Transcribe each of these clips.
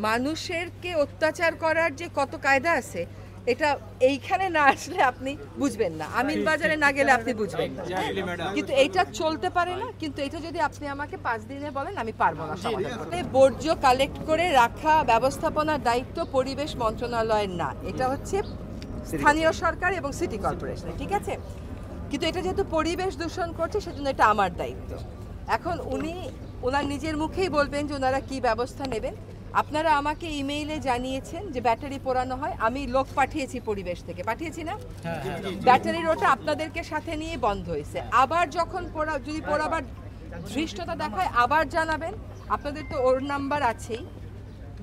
মানুষেরকে অত্যাচার করার যে কত কায়দা আছে এটা এইখানে না আসলে আপনি বুঝবেন না, আমিন বাজারে না গেলে আপনি বুঝবেন না। কিন্তু এইটা চলতে পারে না, কিন্তু এটা যদি আপনি আমাকে 5 দিনে বলেন আমি পারবো না সমাধান করতে। বর্জ্য কালেক্ট করে রাখা ব্যবস্থাপনার দায়িত্ব পরিবেশ মন্ত্রণালয়ের না, এটা হচ্ছে স্থানীয় সরকার এবং সিটি কর্পোরেশন, ঠিক আছে? কিন্তু এটা যেহেতু পরিবেশ দূষণ করছে সেজন্য এটা আমার দায়িত্ব। এখন উনি ওনার নিজের মুখেই বলবেন যে ওনারা কী ব্যবস্থা নেবেন। আপনারা আমাকে ইমেইলে জানিয়েছেন যে ব্যাটারি পোড়ানো হয়, আমি লোক পাঠিয়েছি পরিবেশ থেকে, পাঠিয়েছি না? ব্যাটারির ওটা আপনাদেরকে সাথে নিয়ে বন্ধ হয়েছে। আবার যখন যদি পোড়াবার ধৃষ্টতা দেখায় আবার জানাবেন। আপনাদের তো ওর নাম্বার আছেই,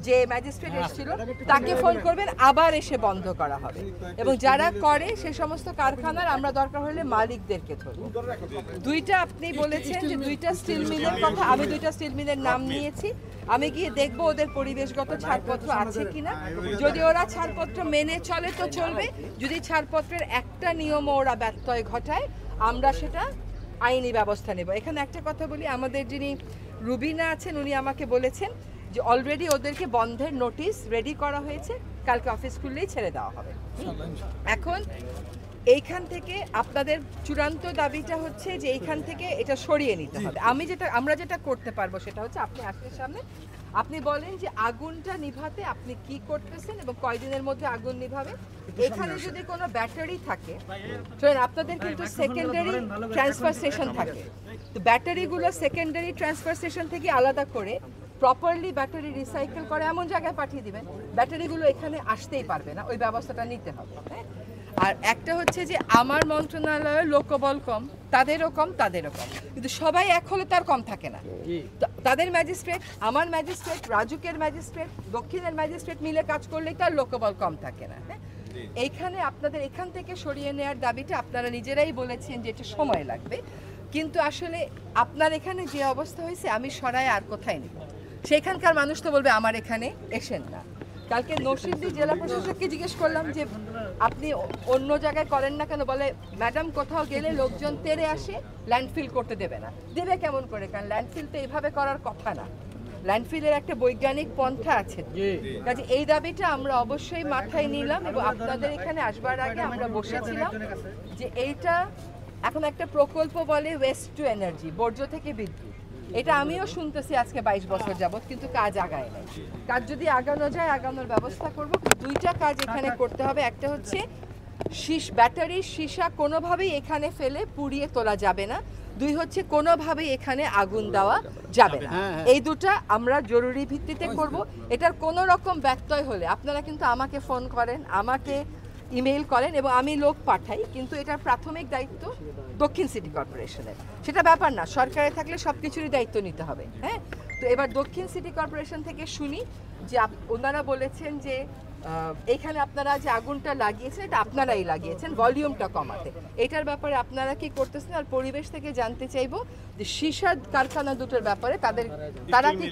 যে ম্যাজিস্ট্রেট এসেছিল তাকে ফোন করবেন, আবার এসে বন্ধ করা হবে। এবং যারা করে সে সমস্ত কারখানার আমরা দরকার হলে মালিকদেরকে ধরব। দুইটা আপনি বলেছেন যে 2টা স্টিল মিলের কথা, আমি 2টা স্টিল মিলের নাম নিয়েছি। আমি গিয়ে দেখবো ওদের পরিবেশগত ছাড়পত্র আছে কিনা। যদি ওরা ছাড়পত্র মেনে চলে তো চলবে, যদি ছাড়পত্রের একটা নিয়মও ওরা ব্যত্যয় ঘটায় আমরা সেটা আইনি ব্যবস্থা নেব। এখানে একটা কথা বলি, আমাদের যিনি রুবিনা আছেন উনি আমাকে বলেছেন যে অলরেডি ওদেরকে বন্ধের নোটিশ রেডি করা হয়েছে, কালকে অফিস খুললেই ছেড়ে দেওয়া হবে। এখন এইখান থেকে আপনাদের চূড়ান্ত দাবিটা হচ্ছে যে এইখান থেকে এটা সরিয়ে নিতে হবে। আমরা যেটা করতে পারবো সেটা হচ্ছে আপনি আজকের সামনে আপনি বলেন যে আগুনটা নিভাতে আপনি কি করতেছেন এবং কয়দিনের মধ্যে আগুন নিভাবে। এখানে যদি কোনো ব্যাটারি থাকে, আপনাদের কিন্তু সেকেন্ডারি ট্রান্সফার স্টেশন থাকে, তো ব্যাটারিগুলো সেকেন্ডারি ট্রান্সফার স্টেশন থেকে আলাদা করে প্রপারলি ব্যাটারি রিসাইকেল করে এমন জায়গায় পাঠিয়ে দিবেন, ব্যাটারিগুলো এখানে আসতেই পারবে না, ওই ব্যবস্থাটা নিতে হবে। আর একটা হচ্ছে যে আমার মন্ত্রণালয়ের লোকবল কম, তাদেরও কম, কিন্তু সবাই এক হলে তার কম থাকে না। তাদের ম্যাজিস্ট্রেট, আমার ম্যাজিস্ট্রেট, রাজুকের ম্যাজিস্ট্রেট, দক্ষিণের ম্যাজিস্ট্রেট মিলে কাজ করলেই তার লোকবল কম থাকে না। এইখানে আপনাদের এখান থেকে সরিয়ে নেওয়ার দাবিটা আপনারা নিজেরাই বলেছেন যে এটা সময় লাগবে, কিন্তু আসলে আপনার এখানে যে অবস্থা হয়েছে আমি সরাই আর কোথায় নেব, সেখানকার মানুষ তো বলবে আমার এখানে এসেন না। কালকে নরসিংদী জেলা প্রশাসককে জিজ্ঞেস করলাম যে আপনি অন্য জায়গায় করেন না কেন, বলে ম্যাডাম কোথাও গেলে লোকজন তেড়ে আসে, ল্যান্ডফিল করতে দেবে না। দেবে কেমন করে, কারণ ল্যান্ডফিল তো এইভাবে করার কথা না, ল্যান্ডফিলের একটা বৈজ্ঞানিক পন্থা আছে। কাজে এই দাবিটা আমরা অবশ্যই মাথায় নিলাম এবং আপনাদের এখানে আসবার আগে আমরা বসেছিলাম যে এইটা এখন একটা প্রকল্প বলে ওয়েস্ট টু এনার্জি, বর্জ্য থেকে বিদ্যুৎ। এটা আমিও শুনতেছি আজকে 22 বছর যাবত, কিন্তু কাজ আগায় নাই। কাজ যদি আগানো যায় আগানোর ব্যবস্থা করব। 2টা কাজ এখানে করতে হবে, একটা হচ্ছে ব্যাটারির সীসা কোনোভাবেই এখানে ফেলে পুড়িয়ে তোলা যাবে না, 2 হচ্ছে কোনোভাবেই এখানে আগুন দেওয়া যাবে না। এই 2টা আমরা জরুরি ভিত্তিতে করব। এটার কোনো রকম ব্যত্যয় হলে আপনারা কিন্তু আমাকে ফোন করেন, আমাকে ইমেইল করেন এবং আমি লোক পাঠাই, কিন্তু এটার প্রাথমিক দায়িত্ব দক্ষিণ সিটি কর্পোরেশনের। সেটা ব্যাপার না, সরকারে থাকলে সব কিছুরই দায়িত্ব নিতে হবে। হ্যাঁ, তো এবার দক্ষিণ সিটি কর্পোরেশন থেকে শুনি যে ওনারা বলেছেন যে এখানে আপনারা যে আগুনটা লাগিয়েছেন এটা আপনারাই লাগিয়েছেন ভলিউমটা কমাতে, এটার ব্যাপারে আপনারা কি করতেছেন। আর পরিবেশ থেকে জানতে চাইবো যে সীসার কারখানা দুটোর ব্যাপারে তারা কি